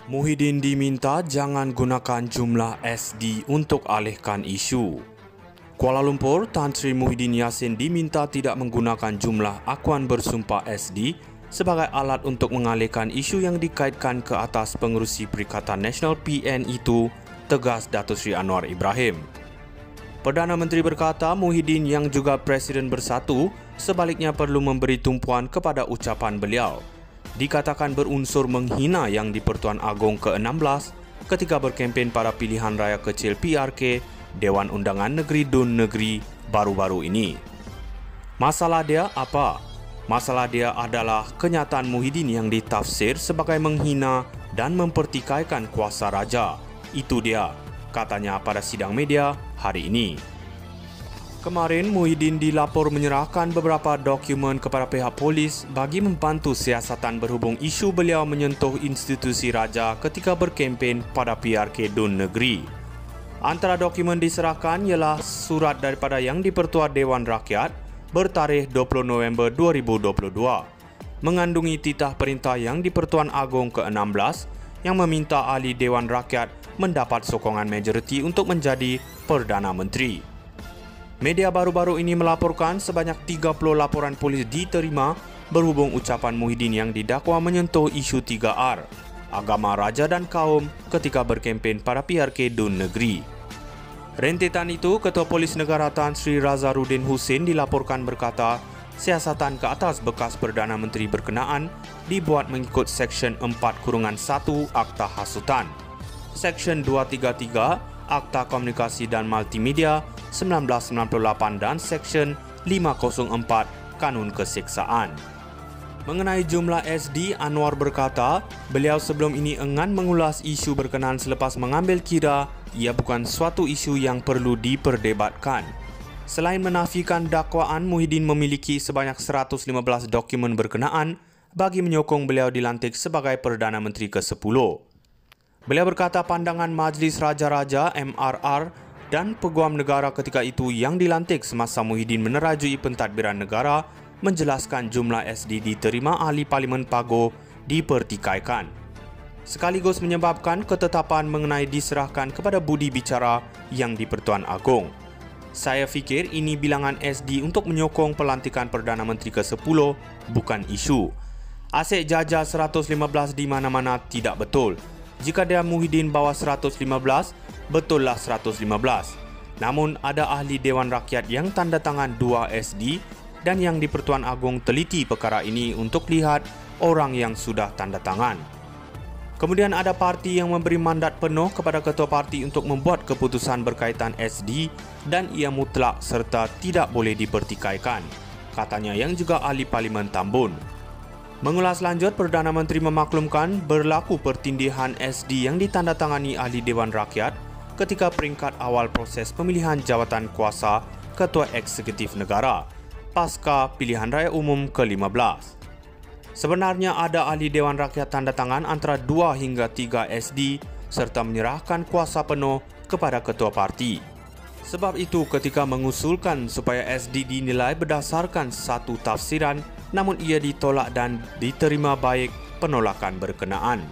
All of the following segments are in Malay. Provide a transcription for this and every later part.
Muhyiddin diminta jangan gunakan jumlah SD untuk alihkan isu. Kuala Lumpur, Tan Sri Muhyiddin Yassin diminta tidak menggunakan jumlah akuan bersumpah SD sebagai alat untuk mengalihkan isu yang dikaitkan ke atas pengerusi Perikatan Nasional PN itu, tegas Datuk Seri Anwar Ibrahim. Perdana Menteri berkata Muhyiddin yang juga Presiden Bersatu sebaliknya perlu memberi tumpuan kepada ucapan beliau. Dikatakan berunsur menghina Yang di-Pertuan Agong ke-16 ketika berkempen pada pilihan raya kecil PRK Dewan Undangan Negeri Dun Negeri baru-baru ini. Masalah dia apa? Masalah dia adalah kenyataan Muhyiddin yang ditafsir sebagai menghina dan mempertikaikan kuasa raja. Itu dia, katanya pada sidang media hari ini. Kemarin, Muhyiddin dilapor menyerahkan beberapa dokumen kepada pihak polis bagi membantu siasatan berhubung isu beliau menyentuh institusi raja ketika berkempen pada PRK Dun Negeri. Antara dokumen diserahkan ialah surat daripada Yang di-Pertua Dewan Rakyat bertarikh 20 November 2022, mengandungi titah perintah Yang di-Pertuan Agong ke-16 yang meminta ahli Dewan Rakyat mendapat sokongan majoriti untuk menjadi Perdana Menteri. Media baru-baru ini melaporkan sebanyak 30 laporan polis diterima berhubung ucapan Muhyiddin yang didakwa menyentuh isu 3R, agama, raja dan kaum ketika berkempen pada PRK Dun Negeri. Rentetan itu, Ketua Polis Negara Tan Sri Razarudin Husin dilaporkan berkata, siasatan ke atas bekas Perdana Menteri berkenaan dibuat mengikut Seksyen 4-1 Akta Hasutan, Seksyen 233 Akta Komunikasi dan Multimedia 1998 dan Seksyen 504 Kanun Keseksaan. Mengenai jumlah SD, Anwar berkata, beliau sebelum ini enggan mengulas isu berkenaan selepas mengambil kira ia bukan suatu isu yang perlu diperdebatkan. Selain menafikan dakwaan, Muhyiddin memiliki sebanyak 115 dokumen berkenaan bagi menyokong beliau dilantik sebagai Perdana Menteri ke-10. Beliau berkata pandangan Majlis Raja-Raja MRR dan Peguam Negara ketika itu yang dilantik semasa Muhyiddin menerajui pentadbiran negara menjelaskan jumlah SD diterima ahli Parlimen Pago dipertikaikan, sekaligus menyebabkan ketetapan mengenai diserahkan kepada budi bicara Yang di-Pertuan Agong. Saya fikir ini bilangan SD untuk menyokong pelantikan Perdana Menteri ke-10, bukan isu. Asyik jajah 115 di mana-mana tidak betul. Jika dia Muhyiddin bawa 115, betullah 115. Namun ada ahli Dewan Rakyat yang tanda tangan 2 SD dan Yang di-Pertuan Agong teliti perkara ini untuk lihat orang yang sudah tanda tangan. Kemudian ada parti yang memberi mandat penuh kepada ketua parti untuk membuat keputusan berkaitan SD dan ia mutlak serta tidak boleh dipertikaikan, katanya yang juga ahli Parlimen Tambun. Mengulas lanjut, Perdana Menteri memaklumkan berlaku pertindihan SD yang ditandatangani ahli Dewan Rakyat ketika peringkat awal proses pemilihan jawatan kuasa Ketua Eksekutif Negara pasca pilihan raya umum ke-15. Sebenarnya ada ahli Dewan Rakyat tanda tangan antara 2 hingga 3 SD serta menyerahkan kuasa penuh kepada ketua parti. Sebab itu ketika mengusulkan supaya SD dinilai berdasarkan satu tafsiran, namun ia ditolak dan diterima baik penolakan berkenaan.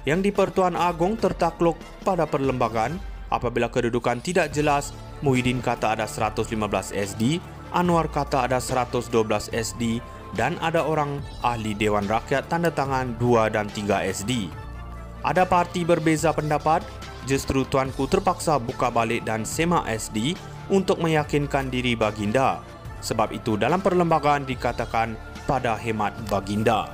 Yang di-Pertuan Agong tertakluk pada perlembagaan apabila kedudukan tidak jelas. Muhyiddin kata ada 115 SD, Anwar kata ada 112 SD dan ada orang ahli Dewan Rakyat tanda tangan 2 dan 3 SD. Ada parti berbeza pendapat, justru tuanku terpaksa buka balik dan semak SD untuk meyakinkan diri baginda. Sebab itu dalam perlembagaan dikatakan pada hemat baginda.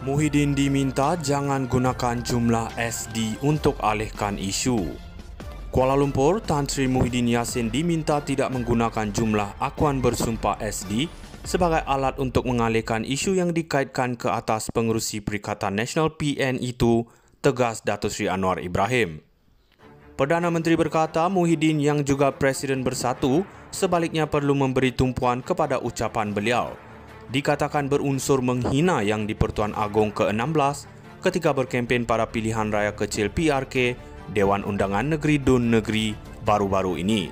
Muhyiddin diminta jangan gunakan jumlah SD untuk alihkan isu. Kuala Lumpur, Tan Sri Muhyiddin Yassin diminta tidak menggunakan jumlah akuan bersumpah SD sebagai alat untuk mengalihkan isu yang dikaitkan ke atas pengerusi Perikatan Nasional PN itu, tegas Datuk Seri Anwar Ibrahim. Perdana Menteri berkata Muhyiddin yang juga Presiden Bersatu sebaliknya perlu memberi tumpuan kepada ucapan beliau. Dikatakan berunsur menghina Yang di-Pertuan Agong ke-16 ketika berkempen pada pilihan raya kecil PRK Dewan Undangan Negeri Dun Negeri baru-baru ini.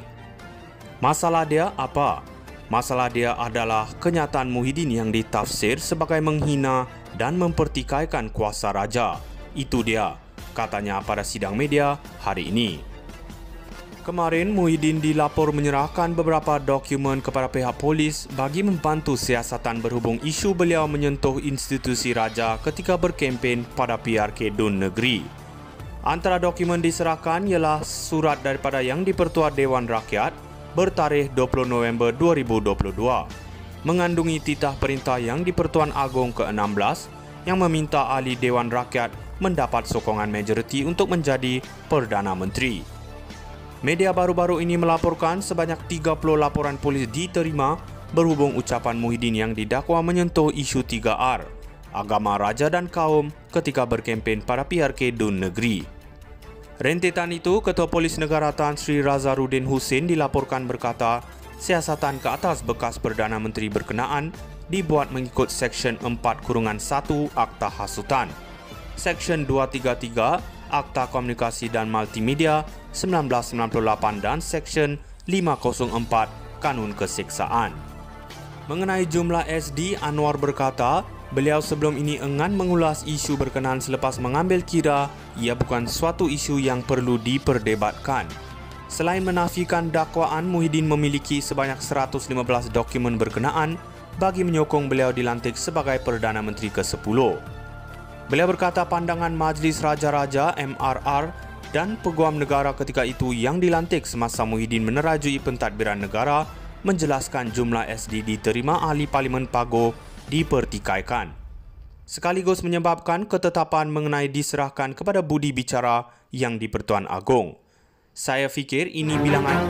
Masalah dia apa? Masalah dia adalah kenyataan Muhyiddin yang ditafsir sebagai menghina dan mempertikaikan kuasa raja. Itu dia, katanya pada sidang media hari ini. Kemarin, Muhyiddin dilapor menyerahkan beberapa dokumen kepada pihak polis bagi membantu siasatan berhubung isu beliau menyentuh institusi raja ketika berkempen pada PRK Dun Negeri. Antara dokumen diserahkan ialah surat daripada Yang di-Pertua Dewan Rakyat bertarikh 20 November 2022, mengandungi titah perintah Yang di-Pertuan Agong ke-16 yang meminta ahli Dewan Rakyat mendapat sokongan majoriti untuk menjadi Perdana Menteri. Media baru-baru ini melaporkan sebanyak 30 laporan polis diterima berhubung ucapan Muhyiddin yang didakwa menyentuh isu 3R, agama, raja dan kaum ketika berkempen pada PRK Dun Negeri. Rentetan itu, Ketua Polis Negara Tan Sri Razaruddin Hussein dilaporkan berkata, siasatan ke atas bekas Perdana Menteri berkenaan dibuat mengikut Seksyen 4-1 Akta Hasutan, Seksyen 233 Akta Komunikasi dan Multimedia 1998 dan Seksyen 504 Kanun Keseksaan. Mengenai jumlah SD, Anwar berkata, beliau sebelum ini enggan mengulas isu berkenaan selepas mengambil kira ia bukan suatu isu yang perlu diperdebatkan. Selain menafikan dakwaan, Muhyiddin memiliki sebanyak 115 dokumen berkenaan bagi menyokong beliau dilantik sebagai Perdana Menteri ke-10. Beliau berkata pandangan Majlis Raja-Raja MRR dan Peguam Negara ketika itu yang dilantik semasa Muhyiddin menerajui pentadbiran negara menjelaskan jumlah SD diterima ahli Parlimen Pago dipertikaikan, sekaligus menyebabkan ketetapan mengenai diserahkan kepada Budi Bicara Yang di-Pertuan Agong. Saya fikir ini bilangan